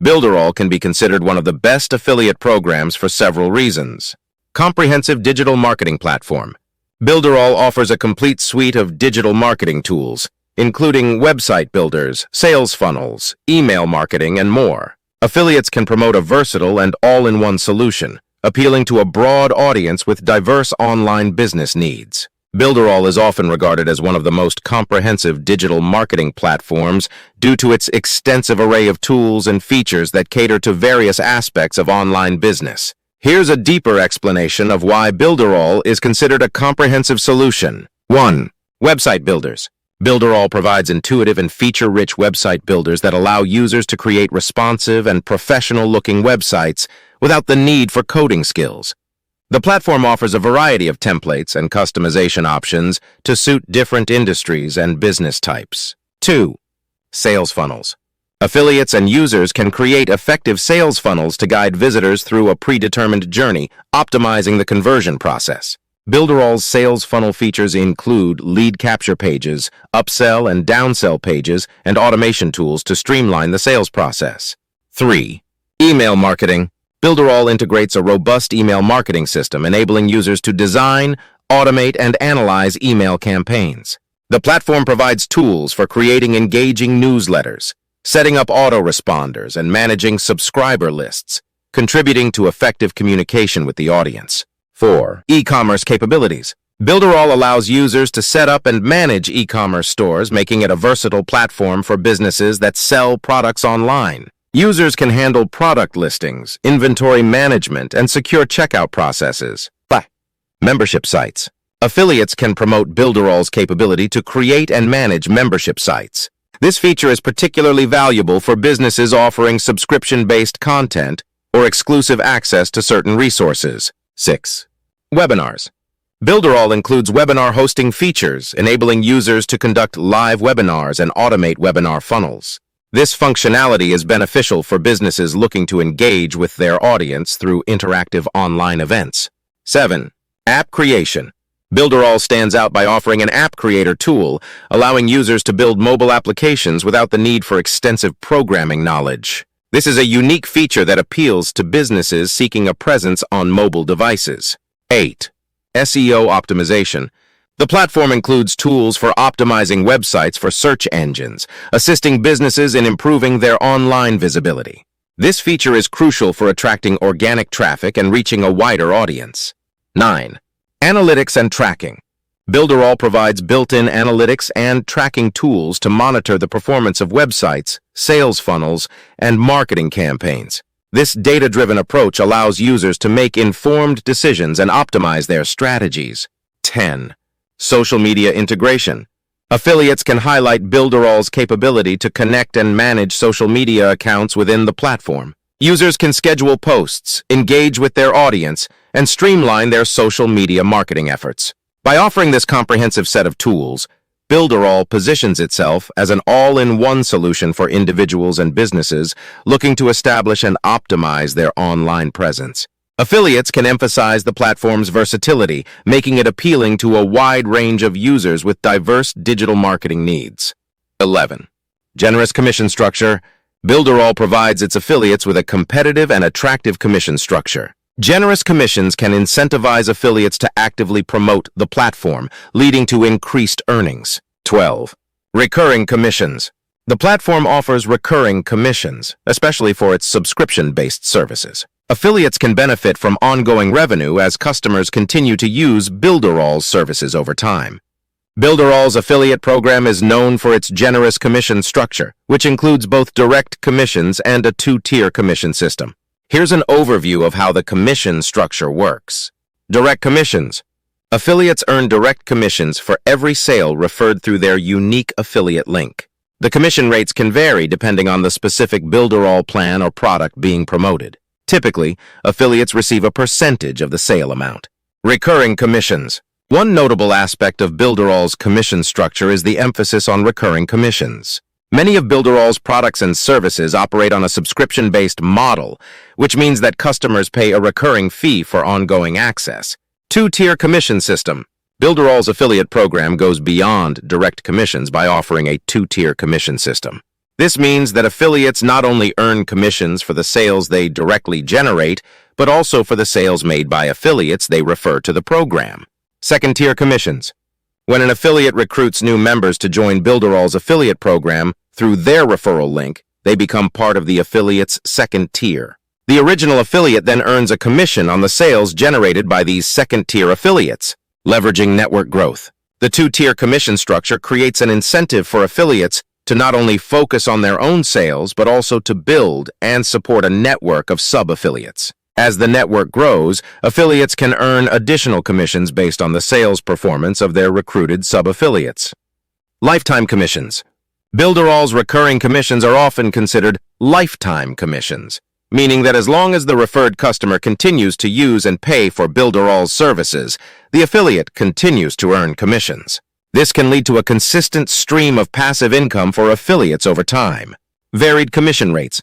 Builderall can be considered one of the best affiliate programs for several reasons. Comprehensive digital marketing platform. Builderall offers a complete suite of digital marketing tools, including website builders, sales funnels, email marketing, and more. Affiliates can promote a versatile and all-in-one solution, appealing to a broad audience with diverse online business needs. Builderall is often regarded as one of the most comprehensive digital marketing platforms due to its extensive array of tools and features that cater to various aspects of online business. Here's a deeper explanation of why Builderall is considered a comprehensive solution. 1. Website builders. Builderall provides intuitive and feature-rich website builders that allow users to create responsive and professional-looking websites without the need for coding skills. The platform offers a variety of templates and customization options to suit different industries and business types. 2. Sales funnels. Affiliates and users can create effective sales funnels to guide visitors through a predetermined journey, optimizing the conversion process. Builderall's sales funnel features include lead capture pages, upsell and downsell pages, and automation tools to streamline the sales process. 3. Email marketing. Builderall integrates a robust email marketing system, enabling users to design, automate, and analyze email campaigns. The platform provides tools for creating engaging newsletters, setting up autoresponders, and managing subscriber lists, contributing to effective communication with the audience. 4. E-commerce capabilities. Builderall allows users to set up and manage e-commerce stores, making it a versatile platform for businesses that sell products online. Users can handle product listings, inventory management, and secure checkout processes. 5. Membership sites. Affiliates can promote Builderall's capability to create and manage membership sites. This feature is particularly valuable for businesses offering subscription-based content or exclusive access to certain resources. 6. Webinars. Builderall includes webinar hosting features, enabling users to conduct live webinars and automate webinar funnels. This functionality is beneficial for businesses looking to engage with their audience through interactive online events. 7. App creation. Builderall stands out by offering an app creator tool, allowing users to build mobile applications without the need for extensive programming knowledge. This is a unique feature that appeals to businesses seeking a presence on mobile devices. 8. SEO optimization. The platform includes tools for optimizing websites for search engines, assisting businesses in improving their online visibility. This feature is crucial for attracting organic traffic and reaching a wider audience. 9. Analytics and tracking. Builderall provides built-in analytics and tracking tools to monitor the performance of websites, sales funnels, and marketing campaigns. This data-driven approach allows users to make informed decisions and optimize their strategies. 10. Social media integration. Affiliates can highlight Builderall's capability to connect and manage social media accounts within the platform. Users can schedule posts, engage with their audience, and streamline their social media marketing efforts. By offering this comprehensive set of tools, Builderall positions itself as an all-in-one solution for individuals and businesses looking to establish and optimize their online presence. Affiliates can emphasize the platform's versatility, making it appealing to a wide range of users with diverse digital marketing needs. 11. Generous commission structure. Builderall provides its affiliates with a competitive and attractive commission structure. Generous commissions can incentivize affiliates to actively promote the platform, leading to increased earnings. 12. Recurring commissions. The platform offers recurring commissions, especially for its subscription-based services. Affiliates can benefit from ongoing revenue as customers continue to use Builderall's services over time. Builderall's affiliate program is known for its generous commission structure, which includes both direct commissions and a two-tier commission system. Here's an overview of how the commission structure works. Direct commissions. Affiliates earn direct commissions for every sale referred through their unique affiliate link. The commission rates can vary depending on the specific Builderall plan or product being promoted. Typically, affiliates receive a percentage of the sale amount. Recurring commissions. One notable aspect of Builderall's commission structure is the emphasis on recurring commissions. Many of Builderall's products and services operate on a subscription-based model, which means that customers pay a recurring fee for ongoing access. Two-tier commission system. Builderall's affiliate program goes beyond direct commissions by offering a two-tier commission system. This means that affiliates not only earn commissions for the sales they directly generate, but also for the sales made by affiliates they refer to the program. Second-tier commissions. When an affiliate recruits new members to join Builderall's affiliate program through their referral link, they become part of the affiliate's second tier. The original affiliate then earns a commission on the sales generated by these second-tier affiliates, leveraging network growth. The two-tier commission structure creates an incentive for affiliates to not only focus on their own sales, but also to build and support a network of sub-affiliates. As the network grows, affiliates can earn additional commissions based on the sales performance of their recruited sub-affiliates. Lifetime commissions. Builderall's recurring commissions are often considered lifetime commissions, meaning that as long as the referred customer continues to use and pay for Builderall's services, the affiliate continues to earn commissions. This can lead to a consistent stream of passive income for affiliates over time. Varied commission rates.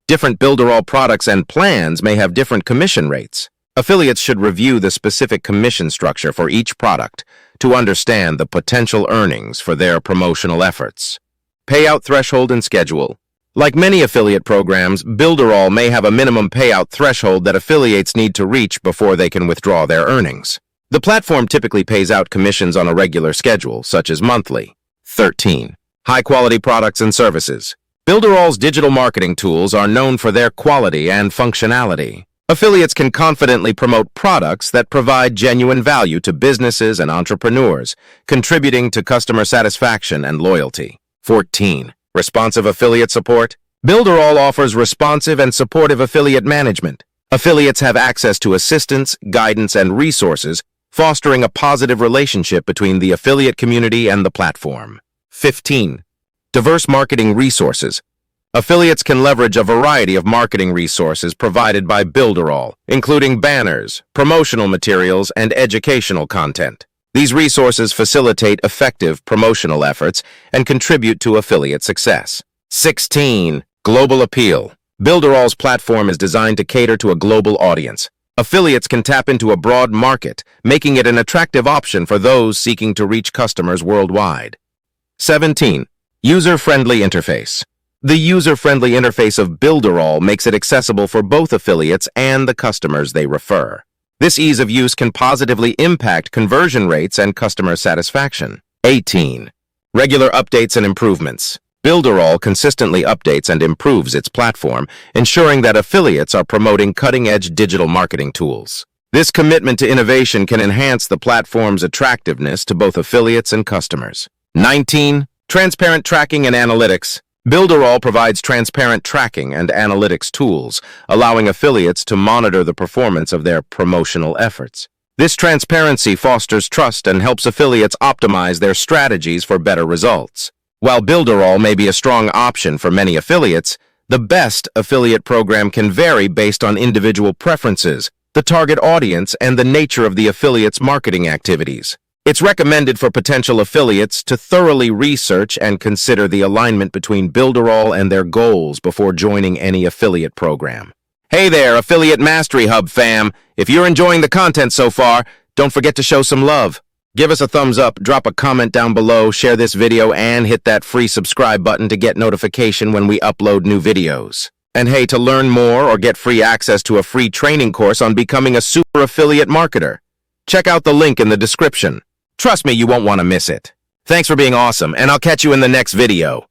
Different Builderall products and plans may have different commission rates. Affiliates should review the specific commission structure for each product to understand the potential earnings for their promotional efforts. Payout threshold and schedule. Like many affiliate programs, Builderall may have a minimum payout threshold that affiliates need to reach before they can withdraw their earnings. The platform typically pays out commissions on a regular schedule, such as monthly. 13. High-quality products and services. Builderall's digital marketing tools are known for their quality and functionality. Affiliates can confidently promote products that provide genuine value to businesses and entrepreneurs, contributing to customer satisfaction and loyalty. 14. Responsive affiliate support. Builderall offers responsive and supportive affiliate management. Affiliates have access to assistance, guidance, and resources, fostering a positive relationship between the affiliate community and the platform. 15. Diverse marketing resources. Affiliates can leverage a variety of marketing resources provided by Builderall, including banners, promotional materials, and educational content. These resources facilitate effective promotional efforts and contribute to affiliate success. 16. Global appeal. Builderall's platform is designed to cater to a global audience. Affiliates can tap into a broad market, making it an attractive option for those seeking to reach customers worldwide. 17. User-friendly interface. The user-friendly interface of Builderall makes it accessible for both affiliates and the customers they refer. This ease of use can positively impact conversion rates and customer satisfaction. 18. Regular updates and improvements. Builderall consistently updates and improves its platform, ensuring that affiliates are promoting cutting-edge digital marketing tools. This commitment to innovation can enhance the platform's attractiveness to both affiliates and customers. 19. Transparent tracking and analytics. Builderall provides transparent tracking and analytics tools, allowing affiliates to monitor the performance of their promotional efforts. This transparency fosters trust and helps affiliates optimize their strategies for better results. While Builderall may be a strong option for many affiliates, the best affiliate program can vary based on individual preferences, the target audience, and the nature of the affiliate's marketing activities. It's recommended for potential affiliates to thoroughly research and consider the alignment between Builderall and their goals before joining any affiliate program. Hey there, Affiliate Mastery Hub fam! If you're enjoying the content so far, don't forget to show some love. Give us a thumbs up, drop a comment down below, share this video, and hit that free subscribe button to get notification when we upload new videos. And hey, to learn more or get free access to a free training course on becoming a super affiliate marketer, check out the link in the description. Trust me, you won't want to miss it. Thanks for being awesome, and I'll catch you in the next video.